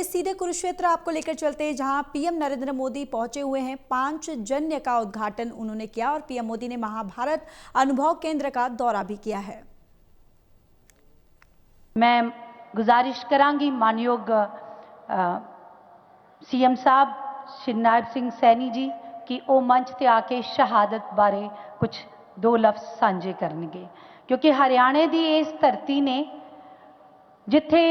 सीधे कुरुक्षेत्र आपको लेकर चलते हैं, जहां पीएम नरेंद्र मोदी पहुंचे हुए हैं। पांचजन्य का उद्घाटन उन्होंने किया और पीएम मोदी ने महाभारत अनुभव केंद्र का दौरा भी किया है। मैं गुजारिश करांगी मानयोग सीएम साहब श्री नायब सिंह सैनी जी कि वो मंच ते आके शहादत बारे कुछ दो लफ्ज़ साझे करनगे, क्योंकि हरियाणे की इस धरती ने जिथे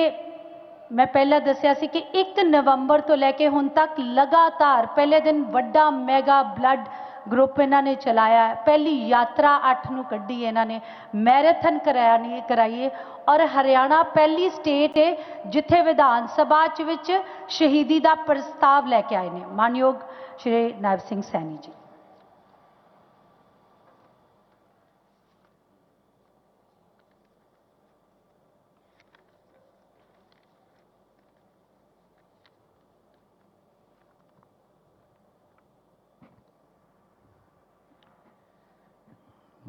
मैं पहले दसिया सी कि 1 नवंबर तो लैके हुण तक लगातार पहले दिन वड्डा मैगा ब्लड ग्रुप इन्होंने चलाया है। पहली यात्रा 8 नूं कड्ढी इन्होंने, मैराथन कराई है और हरियाणा पहली स्टेट है जिथे विधान सभा विच शहीदी का प्रस्ताव लैके आए ने मानयोग श्री नायब सिंह सैनी जी।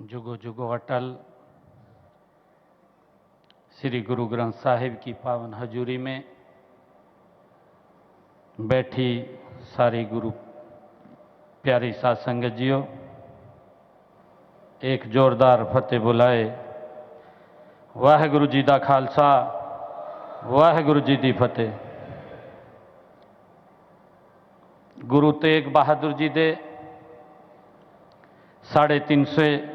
जुगो जुगो अटल श्री गुरु ग्रंथ साहिब की पावन हजूरी में बैठी सारी गुरु प्यारी साध संगत जियो, एक जोरदार फतेह बुलाए। वाहिगुरु जी का खालसा, वाहिगुरु जी की फतेह। गुरु तेग बहादुर जी के 350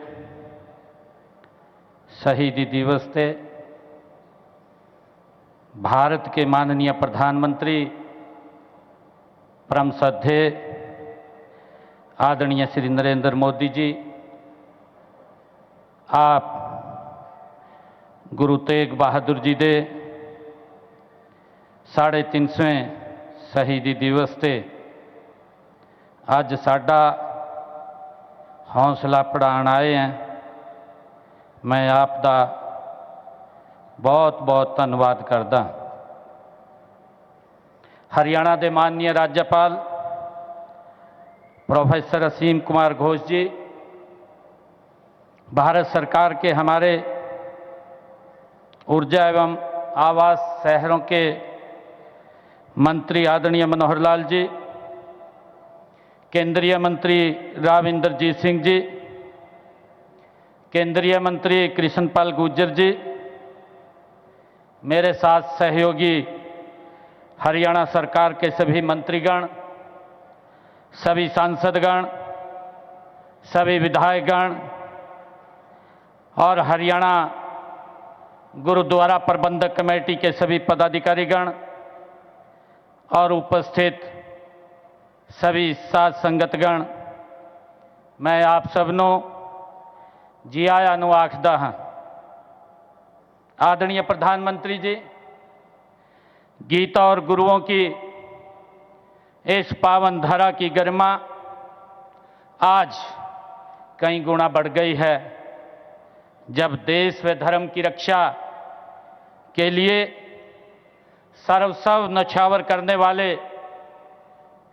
शहीदी दिवस थे भारत के माननीय प्रधानमंत्री परम श्रद्धेय आदरणीय श्री नरेंद्र मोदी जी, आप गुरु तेग बहादुर जी के 350वें शहीदी दिवस से अज साडा हौसला बढ़ाने आए हैं। मैं आपका बहुत बहुत धन्यवाद करदा। हरियाणा के माननीय राज्यपाल प्रोफेसर असीम कुमार घोष जी, भारत सरकार के हमारे ऊर्जा एवं आवास शहरों के मंत्री आदरणीय मनोहर लाल जी, केंद्रीय मंत्री राव इंद्रजीत सिंह जी, केंद्रीय मंत्री कृष्णपाल गुर्जर जी, मेरे साथ सहयोगी हरियाणा सरकार के सभी मंत्रीगण, सभी सांसदगण, सभी विधायकगण और हरियाणा गुरुद्वारा प्रबंधक कमेटी के सभी पदाधिकारीगण और उपस्थित सभी साध संगतगण, मैं आप सबनों जी आया नूं आखदा हाँ। आदरणीय प्रधानमंत्री जी, गीता और गुरुओं की इस पावन धरा की गरिमा आज कई गुना बढ़ गई है, जब देश व धर्म की रक्षा के लिए सर्वस्व न्यौछावर करने वाले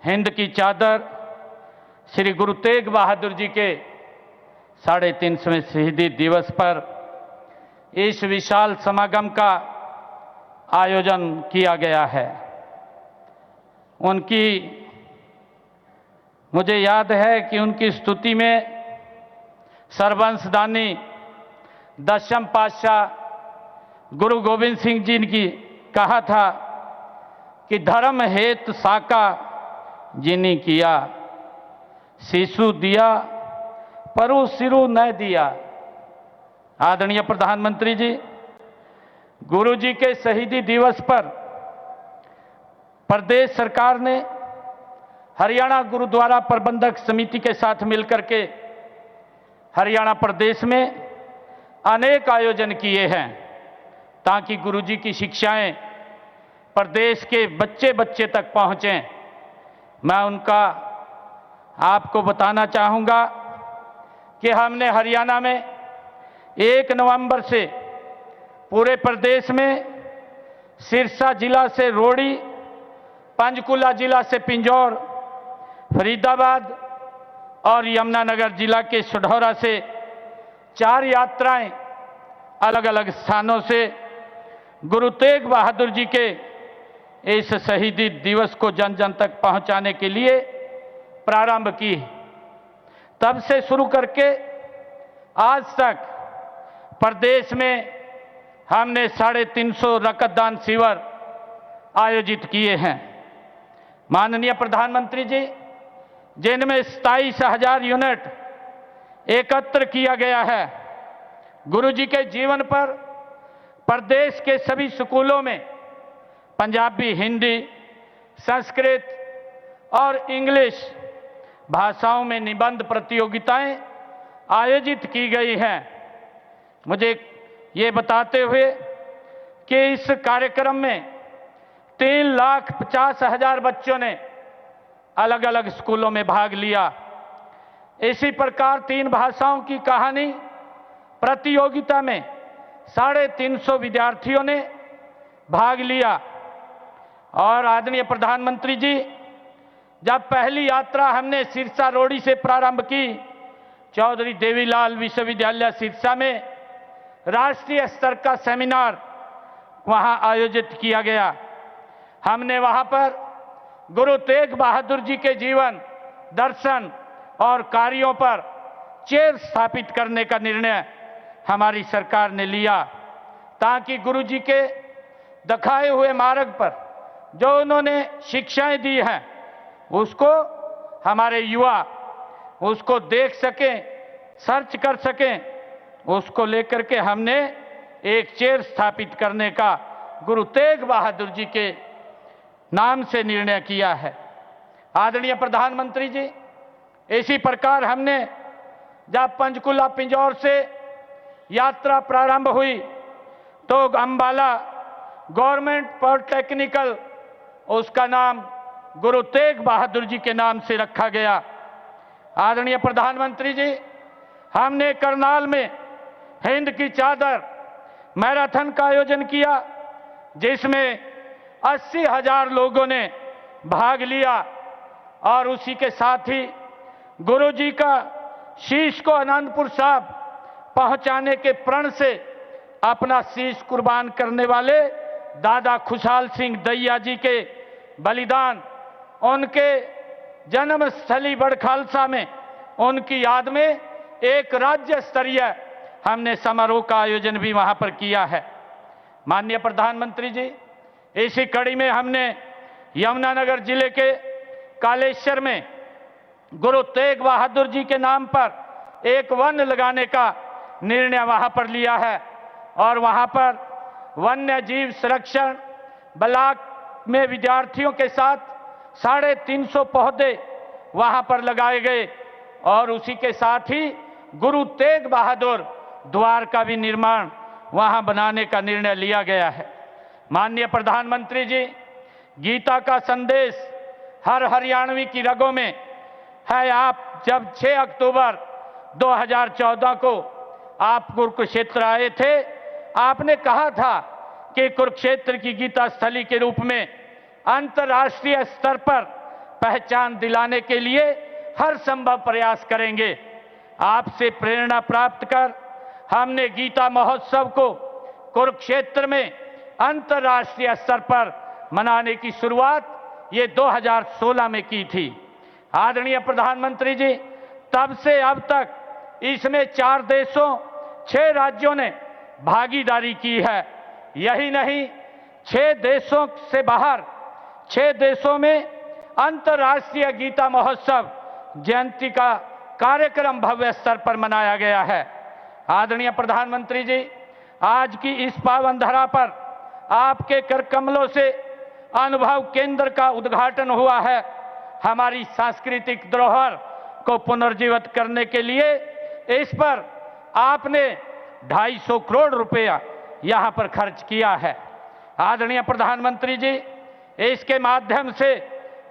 हिंद की चादर श्री गुरु तेग बहादुर जी के 350वें शहीदी दिवस पर इस विशाल समागम का आयोजन किया गया है। उनकी मुझे याद है कि उनकी स्तुति में सर्वंशदानी दशम पातशाह गुरु गोविंद सिंह जी ने कहा था कि धर्म हेत साका जिनी किया, शिशु दिया परु सिरु न दिया। आदरणीय प्रधानमंत्री जी, गुरु जी के शहीदी दिवस पर प्रदेश सरकार ने हरियाणा गुरुद्वारा प्रबंधक समिति के साथ मिलकर के हरियाणा प्रदेश में अनेक आयोजन किए हैं ताकि गुरु जी की शिक्षाएं प्रदेश के बच्चे बच्चे तक पहुंचें। मैं उनका आपको बताना चाहूँगा कि हमने हरियाणा में 1 नवंबर से पूरे प्रदेश में सिरसा जिला से रोड़ी, पंचकुला जिला से पिंजौर, फरीदाबाद और यमुनानगर जिला के सुढौरा से 4 यात्राएं अलग अलग स्थानों से गुरु तेग बहादुर जी के इस शहीदी दिवस को जन जन तक पहुंचाने के लिए प्रारंभ की। तब से शुरू करके आज तक प्रदेश में हमने 350 रक्तदान शिविर आयोजित किए हैं। माननीय प्रधानमंत्री जी, जिनमें 27,000 यूनिट एकत्र किया गया है। गुरुजी के जीवन पर प्रदेश के सभी स्कूलों में पंजाबी, हिंदी, संस्कृत और इंग्लिश भाषाओं में निबंध प्रतियोगिताएं आयोजित की गई हैं। मुझे ये बताते हुए कि इस कार्यक्रम में 3,50,000 बच्चों ने अलग अलग स्कूलों में भाग लिया। इसी प्रकार 3 भाषाओं की कहानी प्रतियोगिता में 350 विद्यार्थियों ने भाग लिया। और आदरणीय प्रधानमंत्री जी, जब पहली यात्रा हमने सिरसा रोडी से प्रारंभ की, चौधरी देवीलाल विश्वविद्यालय सिरसा में राष्ट्रीय स्तर का सेमिनार वहां आयोजित किया गया। हमने वहां पर गुरु तेग बहादुर जी के जीवन, दर्शन और कार्यों पर चेयर स्थापित करने का निर्णय हमारी सरकार ने लिया, ताकि गुरु जी के दिखाए हुए मार्ग पर जो उन्होंने शिक्षाएं दी हैं उसको हमारे युवा उसको देख सकें, सर्च कर सकें। उसको लेकर के हमने एक चेयर स्थापित करने का गुरु तेग बहादुर जी के नाम से निर्णय किया है। आदरणीय प्रधानमंत्री जी, इसी प्रकार हमने जब पंचकुला पिंजौर से यात्रा प्रारंभ हुई तो अंबाला गवर्नमेंट पॉलिटेक्निकल, उसका नाम गुरु तेग बहादुर जी के नाम से रखा गया। आदरणीय प्रधानमंत्री जी, हमने करनाल में हिंद की चादर मैराथन का आयोजन किया, जिसमें 80,000 लोगों ने भाग लिया। और उसी के साथ ही गुरु जी का शीश को आनंदपुर साहब पहुंचाने के प्रण से अपना शीश कुर्बान करने वाले दादा खुशहाल सिंह दैया जी के बलिदान, उनके जन्मस्थली बड़खालसा में उनकी याद में एक राज्य स्तरीय हमने समारोह का आयोजन भी वहां पर किया है। माननीय प्रधानमंत्री जी, इसी कड़ी में हमने यमुनानगर जिले के कालेश्वर में गुरु तेग बहादुर जी के नाम पर एक वन लगाने का निर्णय वहां पर लिया है। और वहां पर वन्य जीव संरक्षण ब्लॉक में विद्यार्थियों के साथ 350 पौधे वहां पर लगाए गए। और उसी के साथ ही गुरु तेग बहादुर द्वार का भी निर्माण वहां बनाने का निर्णय लिया गया है। माननीय प्रधानमंत्री जी, गीता का संदेश हर हरियाणवी की रगों में है। आप जब 6 अक्टूबर 2014 को आप कुरुक्षेत्र आए थे, आपने कहा था कि कुरुक्षेत्र की गीता स्थली के रूप में अंतर्राष्ट्रीय स्तर पर पहचान दिलाने के लिए हर संभव प्रयास करेंगे। आपसे प्रेरणा प्राप्त कर हमने गीता महोत्सव को कुरुक्षेत्र में अंतर्राष्ट्रीय स्तर पर मनाने की शुरुआत ये 2016 में की थी। आदरणीय प्रधानमंत्री जी, तब से अब तक इसमें 4 देशों 6 राज्यों ने भागीदारी की है। यही नहीं, 6 देशों से बाहर 6 देशों में अंतर्राष्ट्रीय गीता महोत्सव जयंती का कार्यक्रम भव्य स्तर पर मनाया गया है। आदरणीय प्रधानमंत्री जी, आज की इस पावन धरा पर आपके कर कमलों से अनुभव केंद्र का उद्घाटन हुआ है। हमारी सांस्कृतिक धरोहर को पुनर्जीवित करने के लिए इस पर आपने 250 करोड़ रुपया यहां पर खर्च किया है। आदरणीय प्रधानमंत्री जी, इसके माध्यम से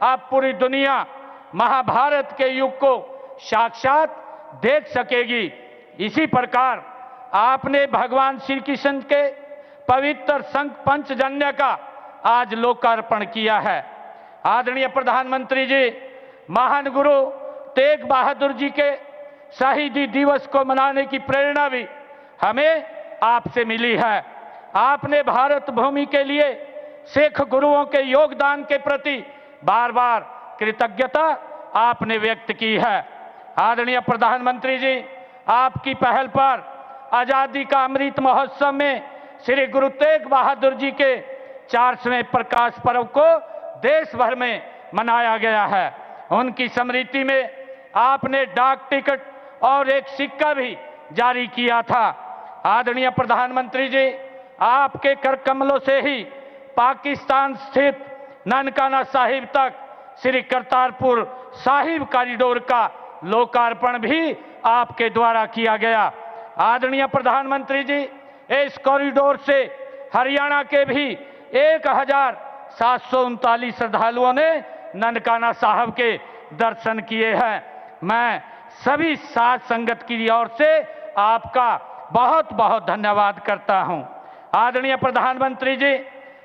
आप पूरी दुनिया महाभारत के युग को साक्षात देख सकेगी। इसी प्रकार आपने भगवान श्री कृष्ण के पवित्र संत पंचजन्य का आज लोकार्पण किया है। आदरणीय प्रधानमंत्री जी, महान गुरु तेग बहादुर जी के शहीदी दिवस को मनाने की प्रेरणा भी हमें आपसे मिली है। आपने भारत भूमि के लिए सिख गुरुओं के योगदान के प्रति बार बार कृतज्ञता आपने व्यक्त की है। आदरणीय प्रधानमंत्री जी, आपकी पहल पर आजादी का अमृत महोत्सव में श्री गुरु तेग बहादुर जी के 400वें प्रकाश पर्व को देश भर में मनाया गया है। उनकी स्मृति में आपने डाक टिकट और एक सिक्का भी जारी किया था। आदरणीय प्रधानमंत्री जी, आपके कर कमलों से ही पाकिस्तान स्थित ननकाना साहिब तक श्री करतारपुर साहिब कॉरिडोर का लोकार्पण भी आपके द्वारा किया गया। आदरणीय प्रधानमंत्री जी, इस कॉरिडोर से हरियाणा के भी 1739 श्रद्धालुओं ने ननकाना साहब के दर्शन किए हैं। मैं सभी साध संगत की ओर से आपका बहुत बहुत धन्यवाद करता हूं। आदरणीय प्रधानमंत्री जी,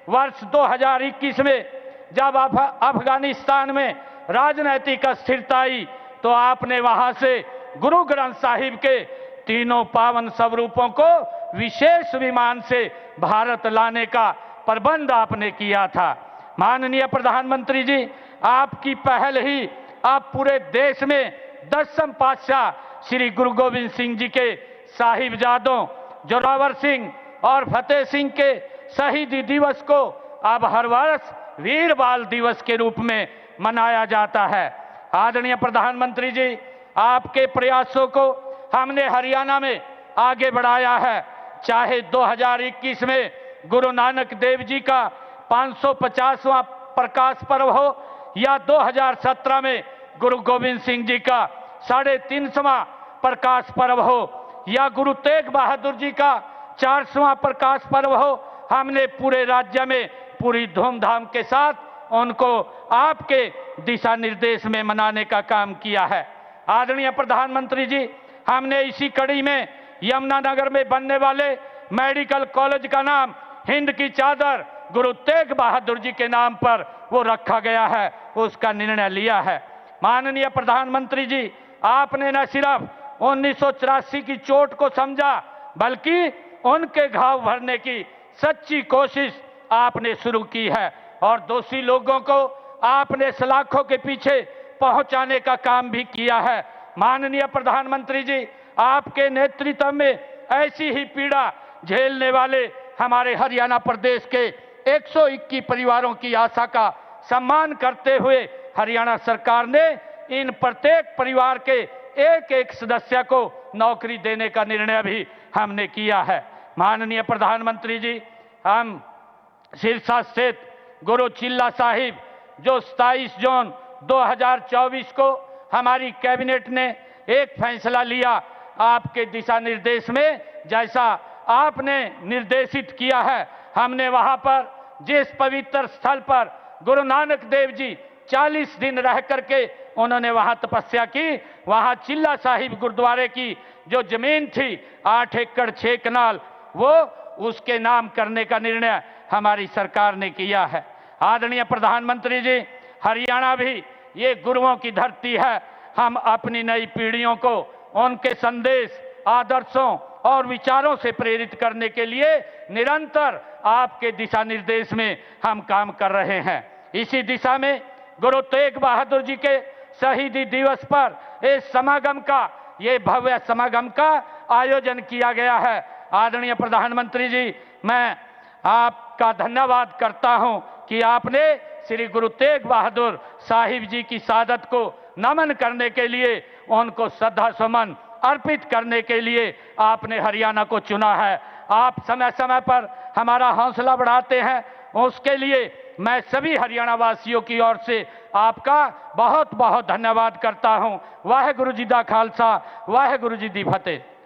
वर्ष 2021 में जब अफगानिस्तान में राजनीतिक अस्थिरता आई तो आपने वहां से गुरु ग्रंथ साहिब के तीनों पावन स्वरूपों को विशेष विमान से भारत लाने का प्रबंध आपने किया था। माननीय प्रधानमंत्री जी, आपकी पहल ही अब पूरे देश में 10वें पातशाह श्री गुरु गोविंद सिंह जी के साहिबजादों जोरावर सिंह और फतेह सिंह के शहीदी दिवस को अब हर वर्ष वीर बाल दिवस के रूप में मनाया जाता है। आदरणीय प्रधानमंत्री जी, आपके प्रयासों को हमने हरियाणा में आगे बढ़ाया है। चाहे 2021 में गुरु नानक देव जी का 550वां प्रकाश पर्व हो या 2017 में गुरु गोविंद सिंह जी का 350वां प्रकाश पर्व हो या गुरु तेग बहादुर जी का 400वां प्रकाश पर्व हो, हमने पूरे राज्य में पूरी धूमधाम के साथ उनको आपके दिशा निर्देश में मनाने का काम किया है। आदरणीय प्रधानमंत्री जी, हमने इसी कड़ी में यमुनानगर में बनने वाले मेडिकल कॉलेज का नाम हिंद की चादर गुरु तेग बहादुर जी के नाम पर वो रखा गया है, उसका निर्णय लिया है। माननीय प्रधानमंत्री जी, आपने न सिर्फ 1984 की चोट को समझा बल्कि उनके घाव भरने की सच्ची कोशिश आपने शुरू की है और दोषी लोगों को आपने सलाखों के पीछे पहुंचाने का काम भी किया है। माननीय प्रधानमंत्री जी, आपके नेतृत्व में ऐसी ही पीड़ा झेलने वाले हमारे हरियाणा प्रदेश के 121 परिवारों की आशा का सम्मान करते हुए हरियाणा सरकार ने इन प्रत्येक परिवार के एक एक सदस्य को नौकरी देने का निर्णय भी हमने किया है। माननीय प्रधानमंत्री जी, हम सिरसा स्थित गुरु चिल्ला साहिब जो 27 जून 2024 को हमारी कैबिनेट ने एक फैसला लिया, आपके दिशा निर्देश में जैसा आपने निर्देशित किया है, हमने वहां पर जिस पवित्र स्थल पर गुरु नानक देव जी 40 दिन रह करके उन्होंने वहां तपस्या की, वहां चिल्ला साहिब गुरुद्वारे की जो जमीन थी 8 एकड़ 6 कनाल, वो उसके नाम करने का निर्णय हमारी सरकार ने किया है। आदरणीय प्रधानमंत्री जी, हरियाणा भी ये गुरुओं की धरती है। हम अपनी नई पीढ़ियों को उनके संदेश, आदर्शों और विचारों से प्रेरित करने के लिए निरंतर आपके दिशा निर्देश में हम काम कर रहे हैं। इसी दिशा में गुरु तेग बहादुर जी के शहीदी दिवस पर इस समागम का, ये भव्य समागम का आयोजन किया गया है। आदरणीय प्रधानमंत्री जी, मैं आपका धन्यवाद करता हूं कि आपने श्री गुरु तेग बहादुर साहिब जी की शहादत को नमन करने के लिए, उनको श्रद्धा सुमन अर्पित करने के लिए आपने हरियाणा को चुना है। आप समय समय पर हमारा हौसला बढ़ाते हैं, उसके लिए मैं सभी हरियाणा वासियों की ओर से आपका बहुत बहुत धन्यवाद करता हूं। वाहेगुरु जी दा खालसा, वाहेगुरु जी दी फतेह।